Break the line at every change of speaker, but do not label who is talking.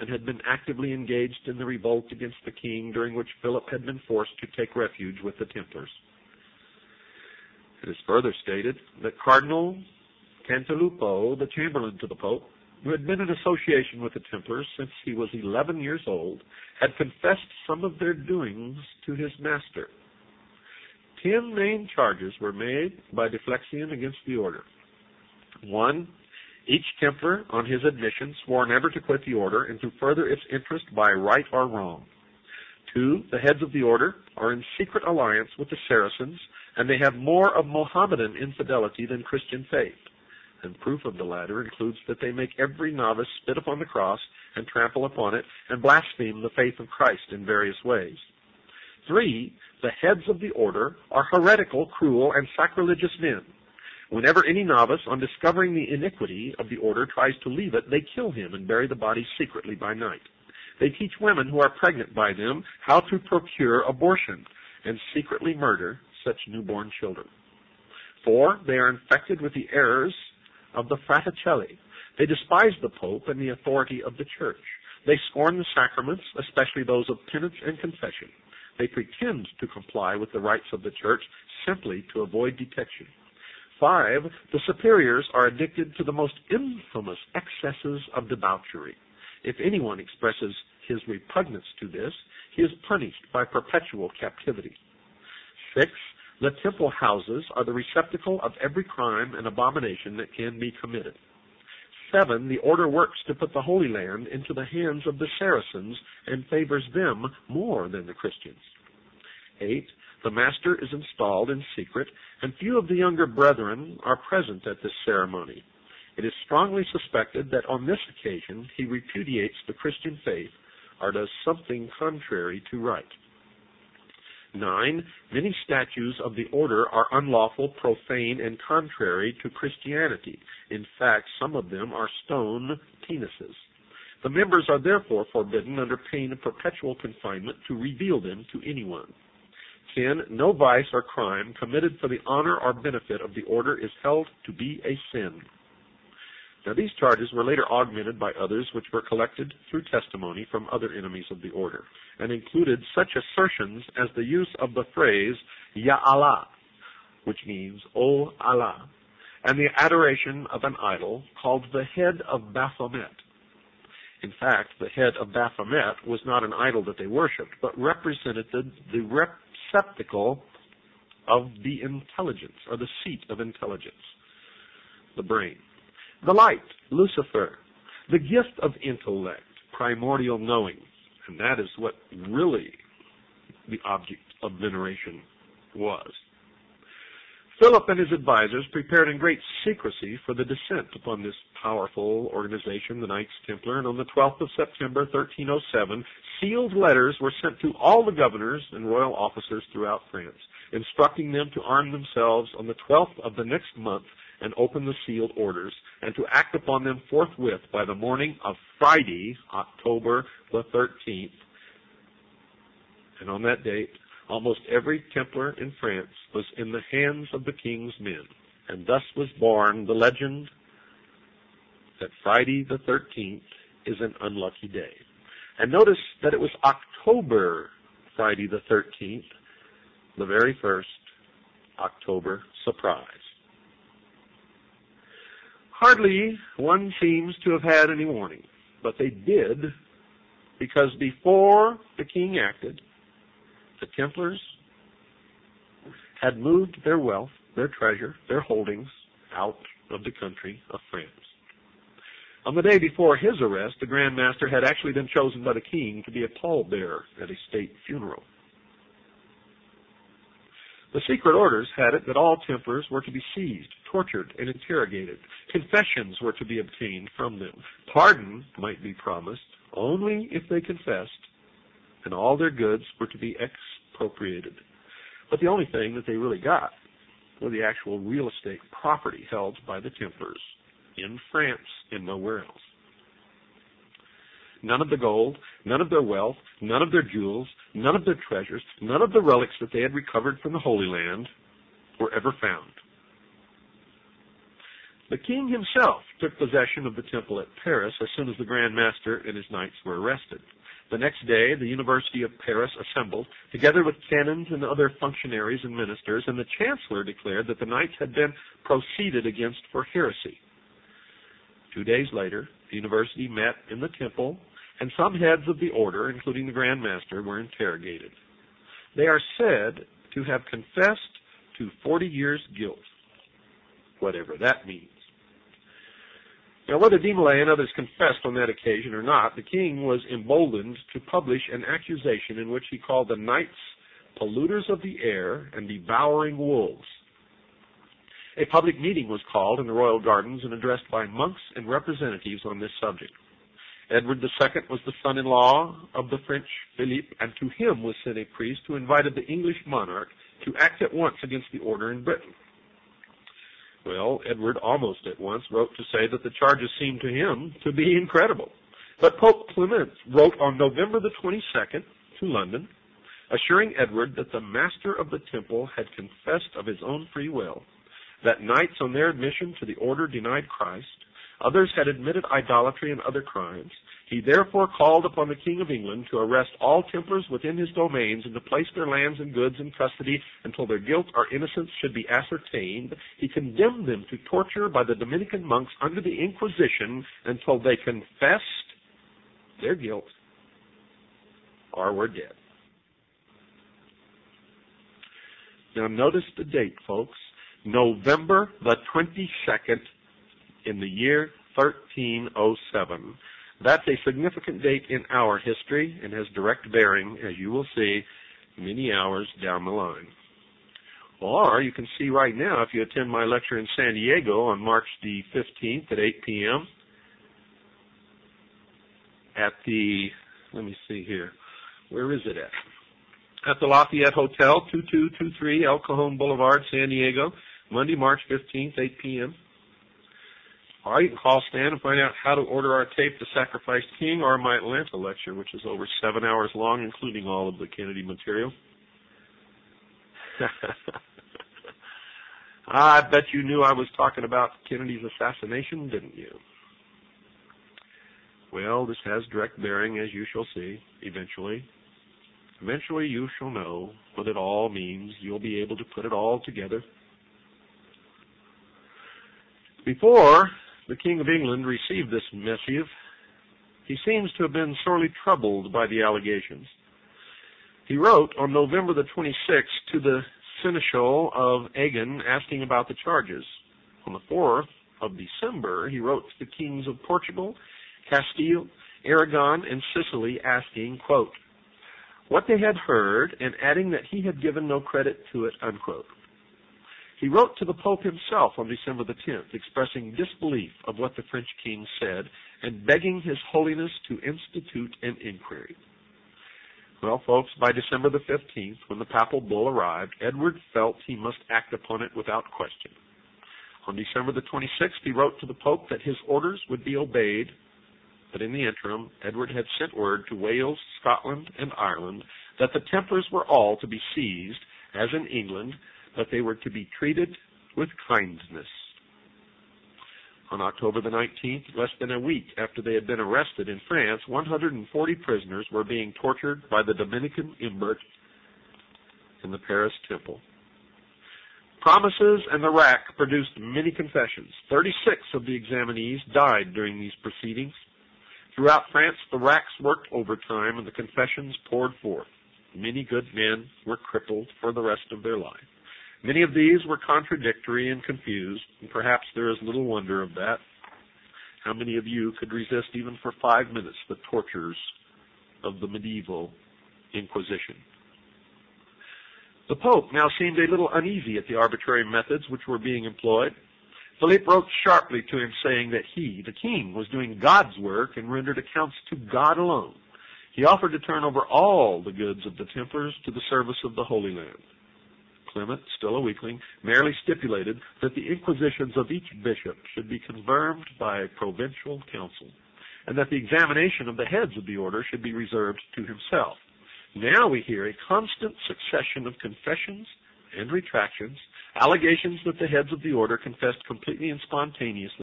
and had been actively engaged in the revolt against the king, during which Philip had been forced to take refuge with the Templars. It is further stated that Cardinal Cantilupo, the chamberlain to the Pope, who had been in association with the Templars since he was 11 years old, had confessed some of their doings to his master. 10 main charges were made by Deflexian against the order. 1. Each Templar, on his admission, swore never to quit the order and to further its interest by right or wrong. 2. The heads of the order are in secret alliance with the Saracens, and they have more of Mohammedan infidelity than Christian faith. And proof of the latter includes that they make every novice spit upon the cross and trample upon it and blaspheme the faith of Christ in various ways. 3. The heads of the order are heretical, cruel, and sacrilegious men. Whenever any novice, on discovering the iniquity of the order, tries to leave it, they kill him and bury the body secretly by night. They teach women who are pregnant by them how to procure abortion and secretly murder such newborn children. 4. They are infected with the errors of the Fraticelli. They despise the Pope and the authority of the Church. They scorn the sacraments, especially those of penance and confession. They pretend to comply with the rites of the Church simply to avoid detection. 5. The superiors are addicted to the most infamous excesses of debauchery. If anyone expresses his repugnance to this, he is punished by perpetual captivity. 6. The temple houses are the receptacle of every crime and abomination that can be committed. 7. The order works to put the Holy Land into the hands of the Saracens and favors them more than the Christians. 8. The master is installed in secret, and few of the younger brethren are present at this ceremony. It is strongly suspected that on this occasion he repudiates the Christian faith or does something contrary to right. 9. Many statues of the order are unlawful, profane, and contrary to Christianity. In fact, some of them are stone penises. The members are therefore forbidden under pain of perpetual confinement to reveal them to anyone. 10. No vice or crime committed for the honor or benefit of the order is held to be a sin. Now, these charges were later augmented by others which were collected through testimony from other enemies of the order, and included such assertions as the use of the phrase, Ya Allah, which means, O Allah, and the adoration of an idol called the head of Baphomet. In fact, the head of Baphomet was not an idol that they worshipped, but represented the receptacle of the intelligence, or the seat of intelligence, the brain. The light, Lucifer, the gift of intellect, primordial knowing, and that is what really the object of veneration was. Philip and his advisors prepared in great secrecy for the descent upon this powerful organization, the Knights Templar, and on the 12th of September, 1307, sealed letters were sent to all the governors and royal officers throughout France, instructing them to arm themselves on the 12th of the next month and open the sealed orders, and to act upon them forthwith by the morning of Friday, October the 13th. And on that date, almost every Templar in France was in the hands of the king's men, and thus was born the legend that Friday the 13th is an unlucky day. And notice that it was October Friday the 13th, the very first October surprise. Hardly one seems to have had any warning, but they did, because before the king acted, the Templars had moved their wealth, their treasure, their holdings out of the country of France. On the day before his arrest, the Grand Master had actually been chosen by the king to be a pallbearer at a state funeral. The secret orders had it that all Templars were to be seized, tortured, and interrogated. Confessions were to be obtained from them. Pardon might be promised only if they confessed, and all their goods were to be expropriated. But the only thing that they really got were the actual real estate property held by the Templars in France and nowhere else. None of the gold, none of their wealth, none of their jewels, none of their treasures, none of the relics that they had recovered from the Holy Land were ever found. The king himself took possession of the temple at Paris as soon as the Grand Master and his knights were arrested. The next day, the University of Paris assembled, together with canons and other functionaries and ministers, and the chancellor declared that the knights had been proceeded against for heresy. 2 days later, the university met in the temple, and some heads of the order, including the Grand Master, were interrogated. They are said to have confessed to 40 years' guilt, whatever that means. Now, whether Desmoulins and others confessed on that occasion or not, the king was emboldened to publish an accusation in which he called the knights polluters of the air and devouring wolves. A public meeting was called in the royal gardens and addressed by monks and representatives on this subject. Edward II was the son-in-law of the French Philippe, and to him was sent a priest who invited the English monarch to act at once against the order in Britain. Well, Edward almost at once wrote to say that the charges seemed to him to be incredible. But Pope Clement wrote on November the 22nd to London, assuring Edward that the master of the temple had confessed of his own free will, that knights on their admission to the order denied Christ, others had admitted idolatry and other crimes. He therefore called upon the King of England to arrest all Templars within his domains and to place their lands and goods in custody until their guilt or innocence should be ascertained. He condemned them to torture by the Dominican monks under the Inquisition until they confessed their guilt or were dead. Now notice the date, folks. November the 22nd in the year 1307. That's a significant date in our history and has direct bearing, as you will see, many hours down the line. Or you can see right now, if you attend my lecture in San Diego on March the 15th at 8 p.m. at the, let me see here, where is it at? At the Lafayette Hotel, 2223 El Cajon Boulevard, San Diego, Monday, March 15th, 8 p.m. Or you can call Stan and find out how to order our tape, The Sacrificed King, or my Atlanta lecture, which is over 7 hours long, including all of the Kennedy material. I bet you knew I was talking about Kennedy's assassination, didn't you? Well, this has direct bearing, as you shall see, eventually. Eventually you shall know what it all means. You'll be able to put it all together. Before the King of England received this missive, he seems to have been sorely troubled by the allegations. He wrote on November the 26th to the Seneschal of Agen asking about the charges. On the 4th of December, he wrote to the kings of Portugal, Castile, Aragon, and Sicily asking, quote, what they had heard, and adding that he had given no credit to it, unquote. He wrote to the Pope himself on December the 10th, expressing disbelief of what the French king said and begging His Holiness to institute an inquiry. Well, folks, by December the 15th, when the papal bull arrived, Edward felt he must act upon it without question. On December the 26th, he wrote to the Pope that his orders would be obeyed, but in the interim, Edward had sent word to Wales, Scotland, and Ireland that the Templars were all to be seized, as in England, but they were to be treated with kindness. On October the 19th, less than a week after they had been arrested in France, 140 prisoners were being tortured by the Dominican imbert in the Paris temple. Promises and the rack produced many confessions. 36 of the examinees died during these proceedings. Throughout France, the racks worked overtime and the confessions poured forth. Many good men were crippled for the rest of their life. Many of these were contradictory and confused, and perhaps there is little wonder of that. How many of you could resist even for 5 minutes the tortures of the medieval Inquisition? The Pope now seemed a little uneasy at the arbitrary methods which were being employed. Philippe wrote sharply to him saying that he, the king, was doing God's work and rendered accounts to God alone. He offered to turn over all the goods of the Templars to the service of the Holy Land. Clement, still a weakling, merely stipulated that the inquisitions of each bishop should be confirmed by a provincial council, and that the examination of the heads of the order should be reserved to himself. Now we hear a constant succession of confessions and retractions, Allegations that the heads of the order confessed completely and spontaneously